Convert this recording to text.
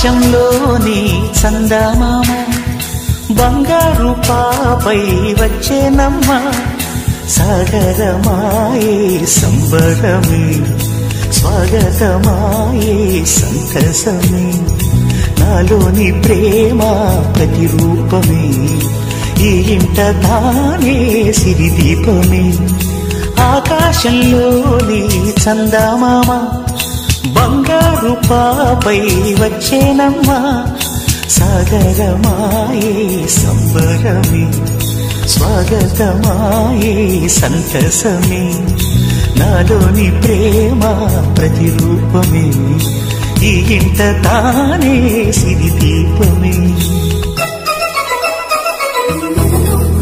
ఆకాశంలోని చందమామ బంగారు పాపై వచ్చేనమ్మ సాగరమాయే సంబరమే స్వాగతమాయే సంతసమే నాలోని ప్రేమ ప్రతిరూపమే ఈ ఇంట తానే సిరిదీపమే ఆకాశంలోని చందమామ బంగారు పాపై వచ్చేనమ్మ సాగరమాయే సంబరమే స్వాగతమాయే సంతసమే నాలోని ప్రేమ ప్రతిరూపమే ఈ ఇంట తానే సిరిదీపమే